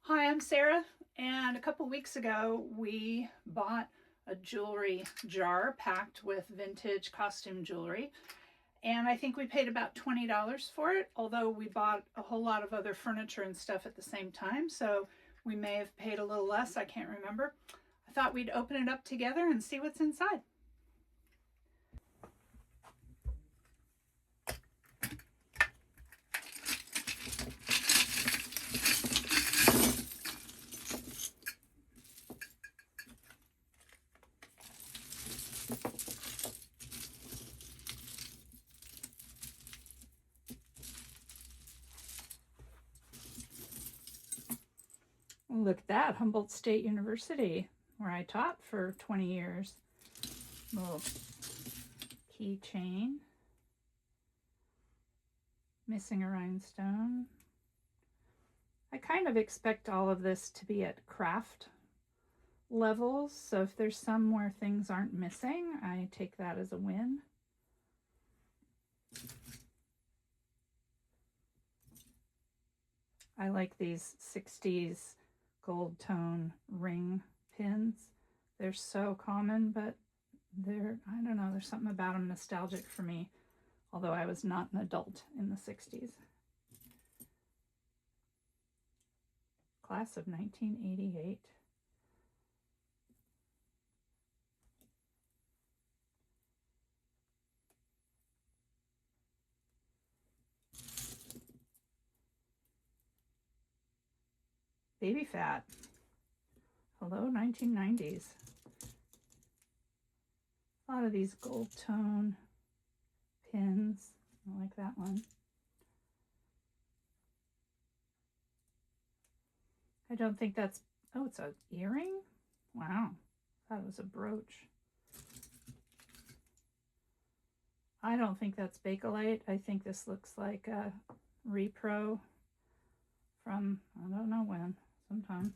Hi, I'm Sarah, and a couple weeks ago we bought a jewelry jar packed with vintage costume jewelry, and I think we paid about $20 for it, although we bought a whole lot of other furniture and stuff at the same time, so we may have paid a little less, I can't remember. I thought we'd open it up together and see what's inside. Look at that, Humboldt State University, where I taught for 20 years. Little keychain. Missing a rhinestone. I kind of expect all of this to be at craft levels, so if there's some where things aren't missing, I take that as a win. I like these 60s gold tone ring pins. They're so common, but I don't know, there's something about them nostalgic for me, although I was not an adult in the 60s. Class of 1988. Baby Phat. Hello, 1990s. A lot of these gold tone pins. I like that one. I don't think that's, oh, it's an earring? Wow, I thought it was a brooch. I don't think that's Bakelite. I think this looks like a repro from, I don't know when, sometime.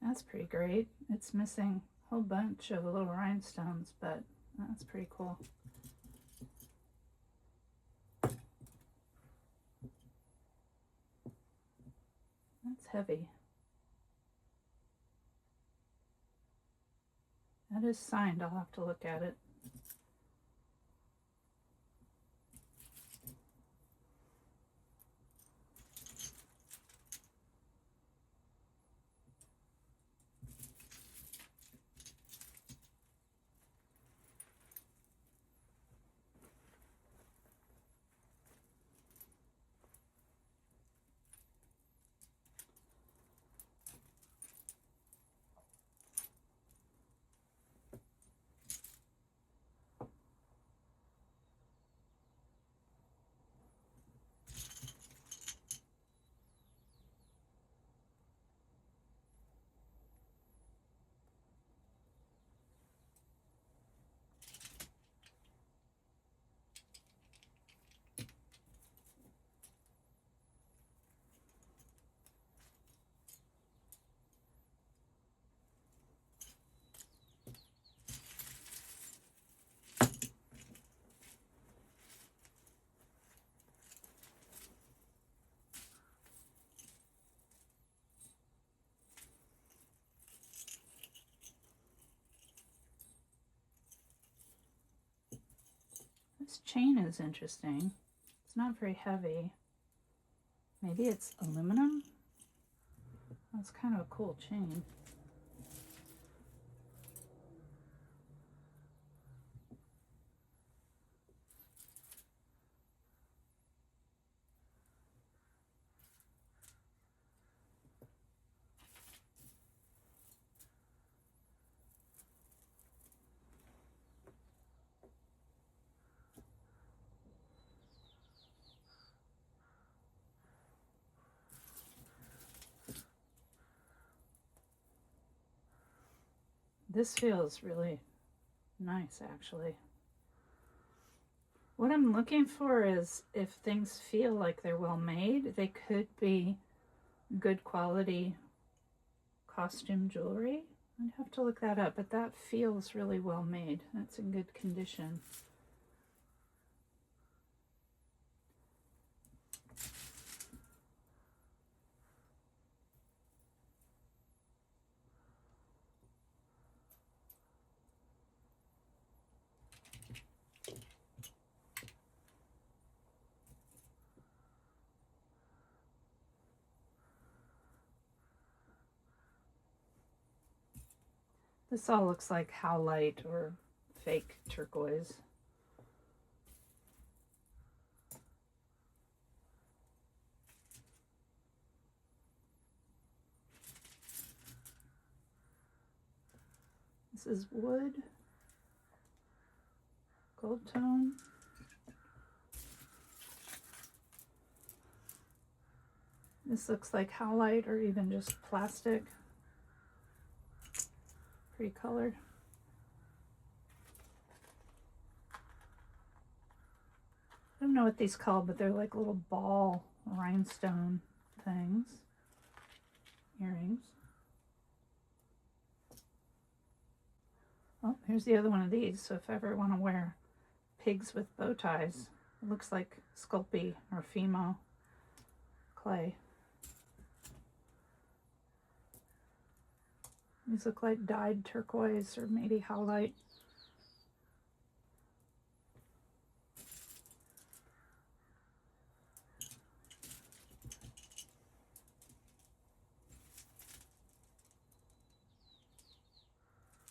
That's pretty great. It's missing a whole bunch of little rhinestones, but that's pretty cool. That's heavy. That is signed. I'll have to look at it. This chain is interesting. It's not very heavy. Maybe it's aluminum? That's kind of a cool chain. This feels really nice, actually. What I'm looking for is if things feel like they're well made, they could be good quality costume jewelry. I'd have to look that up, but that feels really well made. That's in good condition. This all looks like howlite or fake turquoise. This is wood, gold tone. This looks like howlite or even just plastic. Pretty colored. I don't know what these called, but they're like little ball rhinestone things. Earrings. Oh, here's the other one of these. So if I ever want to wear pigs with bow ties, it looks like Sculpey or Fimo clay. These look like dyed turquoise or maybe howlite.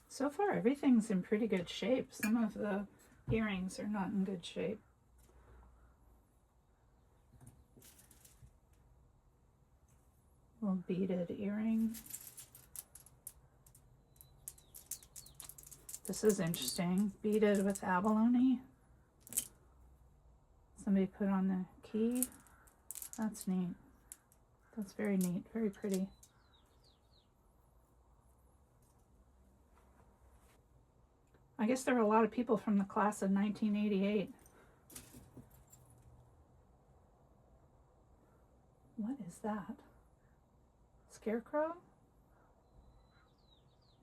So far, everything's in pretty good shape. Some of the earrings are not in good shape. Little beaded earring. This is interesting. Beaded with abalone. Somebody put on the key. That's neat. That's very neat. Very pretty. I guess there were a lot of people from the class of 1988. What is that? Scarecrow?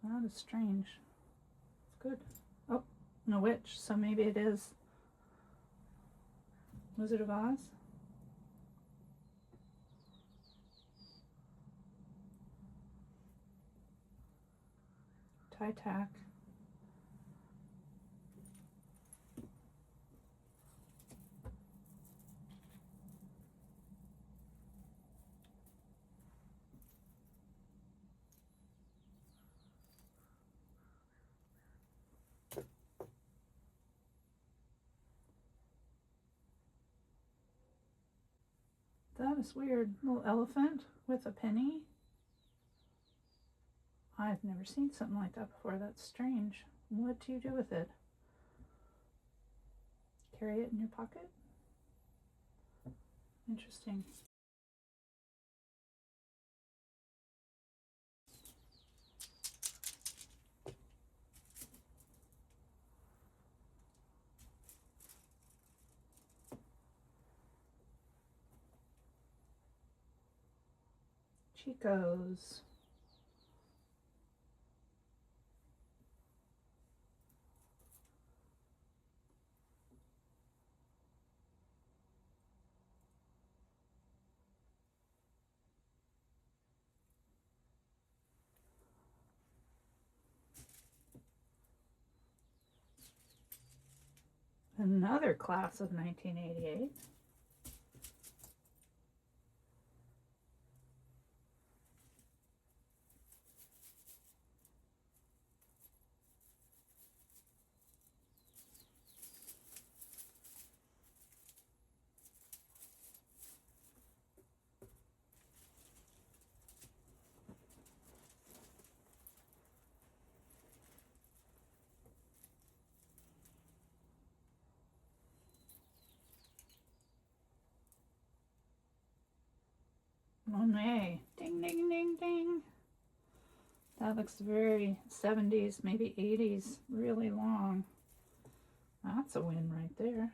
That is strange. It's good. Oh, no witch, so maybe it is Wizard of Oz. Tie tack. That is weird. Little elephant with a penny. I've never seen something like that before. That's strange. What do you do with it? Carry it in your pocket? Interesting. Chico's. Another class of 1988. Monet. Ding, ding, ding, ding. That That looks very 70s, maybe 80s, really long. That's a win right there.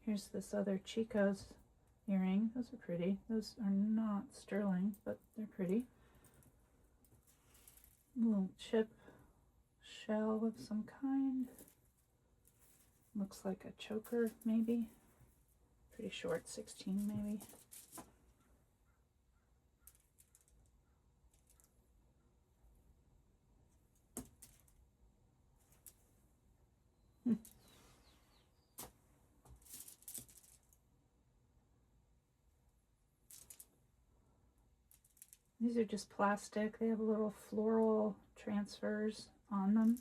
Here's this other Chico's earring. Those are pretty. Those are not sterling, but they're pretty. Little chip shell of some kind. Looks like a choker, maybe. Pretty short, 16 maybe. These are just plastic. They have little floral transfers on them.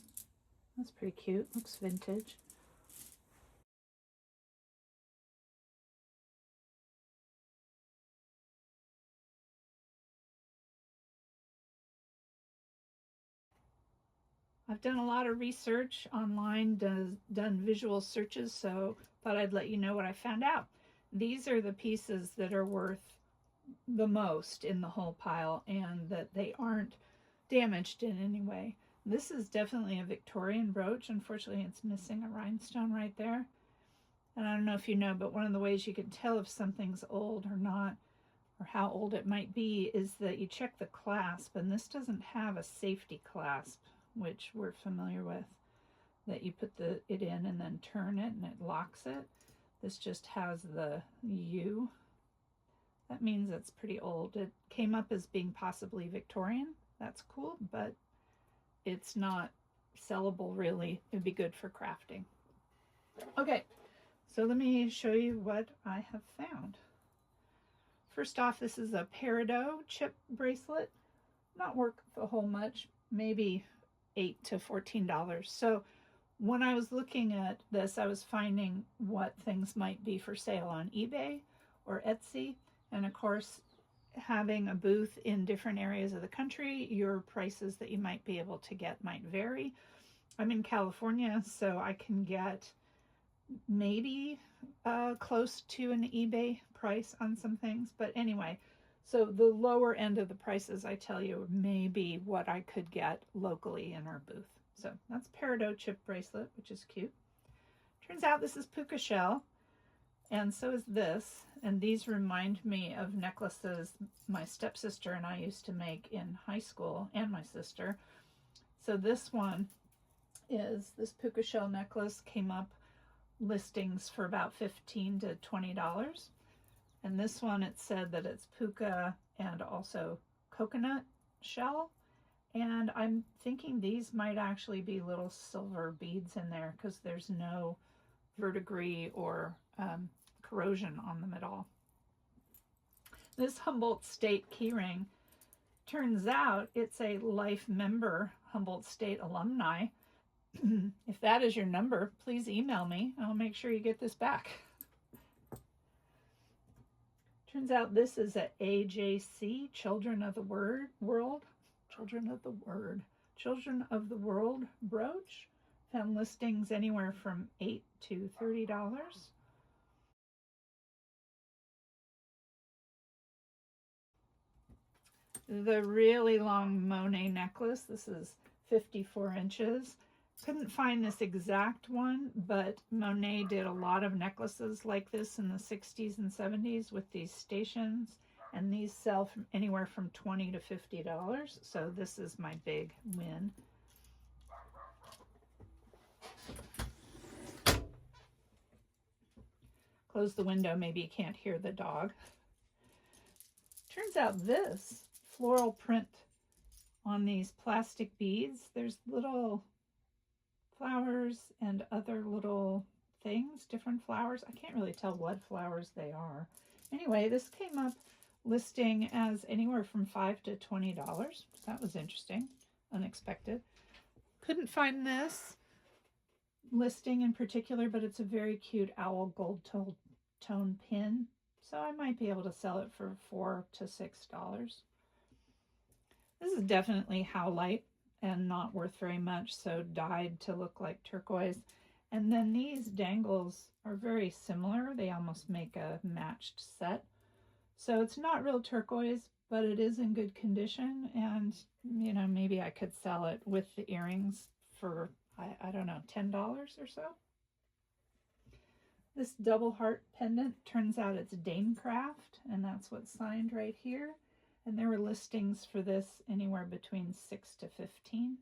That's pretty cute. Looks vintage. I've done a lot of research online, done visual searches, so thought I'd let you know what I found out. These are the pieces that are worth the most in the whole pile and that they aren't damaged in any way. This is definitely a Victorian brooch. Unfortunately, it's missing a rhinestone right there. And I don't know if you know, but one of the ways you can tell if something's old or not, or how old it might be, is that you check the clasp, and this doesn't have a safety clasp, which we're familiar with, that you put it in and then turn it and it locks it. This just has the U. That means it's pretty old. It came up as being possibly Victorian. That's cool, but it's not sellable really. It'd be good for crafting. Okay, so let me show you what I have found. First off, this is a peridot chip bracelet. Not worth a whole much, maybe $8 to $14. So when I was looking at this, I was finding what things might be for sale on eBay or Etsy. And of course, having a booth in different areas of the country, your prices that you might be able to get might vary. I'm in California, so I can get maybe close to an eBay price on some things. But anyway, so the lower end of the prices, I tell you, may be what I could get locally in our booth. So that's peridot chip bracelet, which is cute. Turns out this is puka shell, and so is this. And these remind me of necklaces my stepsister and I used to make in high school, and my sister. So this one is, this puka shell necklace came up listings for about $15 to $20. And this one, it said that it's puka and also coconut shell. And I'm thinking these might actually be little silver beads in there because there's no verdigris or corrosion on them at all. This Humboldt State keyring, turns out it's a life member Humboldt State alumni. If that is your number, please email me. I'll make sure you get this back. Turns out this is a AJC, Children of the World brooch. Found listings anywhere from $8 to $30. The really long Monet necklace. This is 54 inches. Couldn't find this exact one, but Monet did a lot of necklaces like this in the 60s and 70s with these stations, and these sell from anywhere from $20 to $50. So this is my big win. Close the window, maybe you can't hear the dog. Turns out this floral print on these plastic beads, there's little flowers and other little things, different flowers. I can't really tell what flowers they are. Anyway, this came up listing as anywhere from $5 to $20. That was interesting, unexpected. Couldn't find this listing in particular, but it's a very cute owl gold tone pin. So I might be able to sell it for $4 to $6. This is definitely howlite and not worth very much, so dyed to look like turquoise. And then these dangles are very similar. They almost make a matched set. So it's not real turquoise, but it is in good condition. And, you know, maybe I could sell it with the earrings for, I don't know, $10 or so. This double heart pendant, turns out it's Danecraft, and that's what's signed right here. And there were listings for this anywhere between $6 to $15.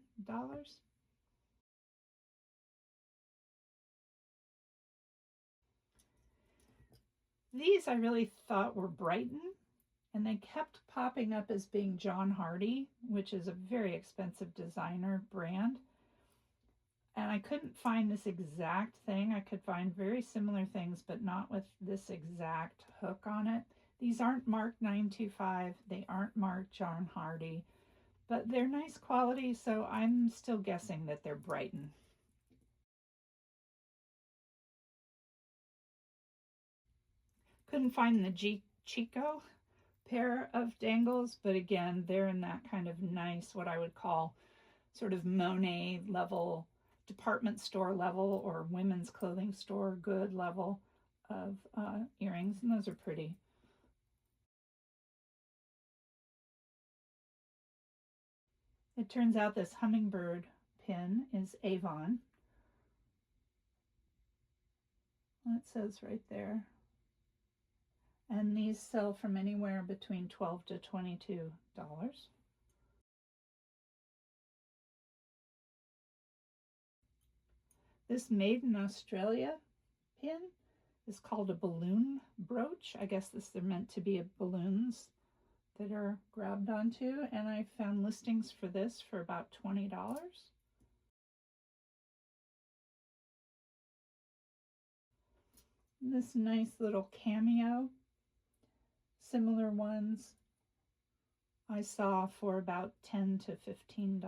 These I really thought were Brighton, and they kept popping up as being John Hardy, which is a very expensive designer brand. And I couldn't find this exact thing. I could find very similar things, but not with this exact hook on it. These aren't marked 925. They aren't marked John Hardy, but they're nice quality, so I'm still guessing that they're Brighton. Couldn't find the Chico pair of dangles, but again, they're in that kind of nice, what I would call sort of Monet level, department store level, or women's clothing store good level of earrings, and those are pretty. It turns out this hummingbird pin is Avon. It says right there. And these sell from anywhere between $12 to $22. This Made in Australia pin is called a balloon brooch. I guess they're meant to be balloons that are grabbed onto, and I found listings for this for about $20. This nice little cameo, similar ones I saw for about $10 to $15.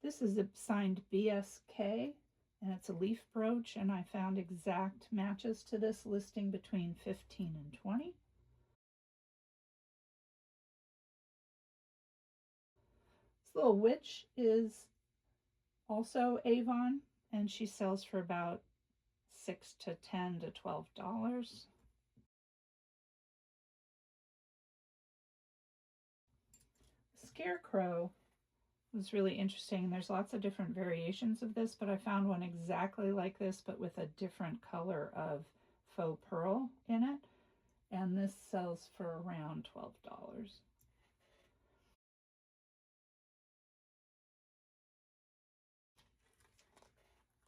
This is a signed BSK, and it's a leaf brooch, and I found exact matches to this listing between $15 and $20. This little witch is also Avon, and she sells for about $6 to $10 to $12. Scarecrow was really interesting. There's lots of different variations of this, but I found one exactly like this, but with a different color of faux pearl in it. And this sells for around $12.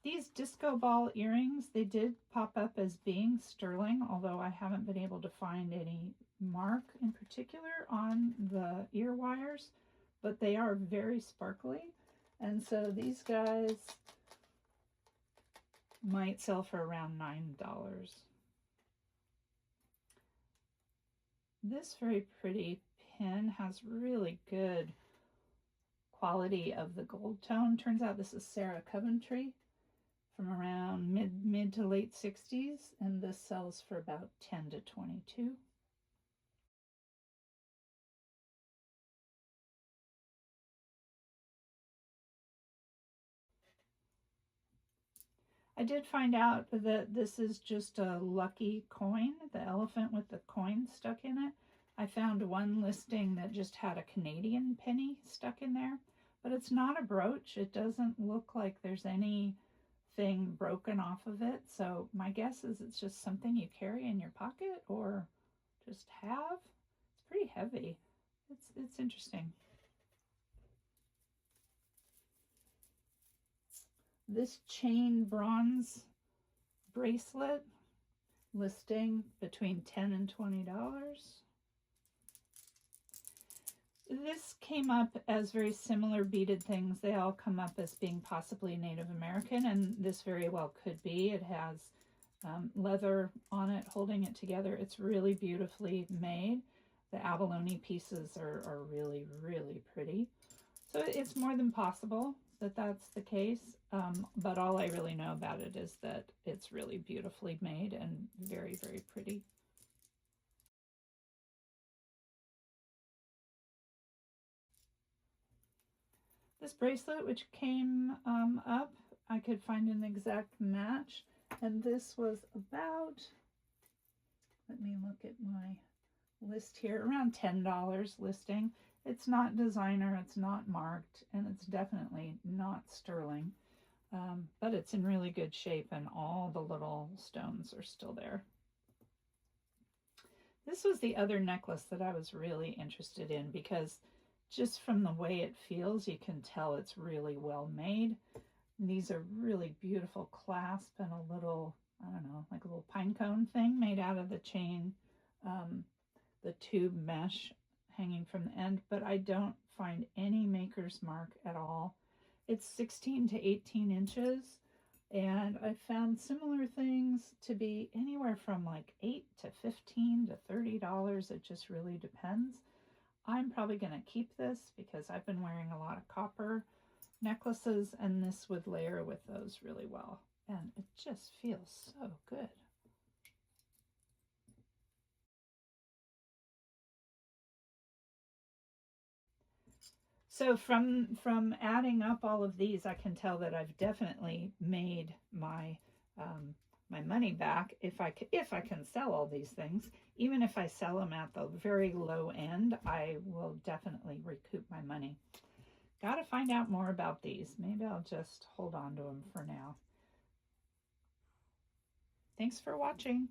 These disco ball earrings, they did pop up as being sterling, although I haven't been able to find any mark in particular on the ear wires, but they are very sparkly. And so these guys might sell for around $9. This very pretty pin has really good quality of the gold tone. Turns out this is Sarah Coventry from around mid to late 60s, and this sells for about $10 to $22. I did find out that this is just a lucky coin, the elephant with the coin stuck in it. I found one listing that just had a Canadian penny stuck in there, but it's not a brooch. It doesn't look like there's anything broken off of it. So my guess is it's just something you carry in your pocket or just have. It's pretty heavy. It's interesting. This chain bronze bracelet listing between $10 and $20. This came up as very similar beaded things. They all come up as being possibly Native American, and this very well could be. It has leather on it holding it together. It's really beautifully made. The abalone pieces are really, really pretty. So it's more than possible that that's the case, but all I really know about it is that it's really beautifully made and very, very pretty. This bracelet, which came up, I could find an exact match. And this was about, let me look at my list here, around $10 listing. It's not designer, it's not marked, and it's definitely not sterling, but it's in really good shape and all the little stones are still there. This was the other necklace that I was really interested in because just from the way it feels, you can tell it's really well made. And these are really beautiful clasp and a little, I don't know, like a little pine cone thing made out of the chain, the tube mesh hanging from the end, but I don't find any maker's mark at all. It's 16 to 18 inches, and I found similar things to be anywhere from like $8 to $15 to $30. It just really depends. I'm probably going to keep this because I've been wearing a lot of copper necklaces, and this would layer with those really well. And it just feels so good. So from adding up all of these, I can tell that I've definitely made my my money back if I can sell all these things. Even if I sell them at the very low end, I will definitely recoup my money. Got to find out more about these. Maybe I'll just hold on to them for now. Thanks for watching.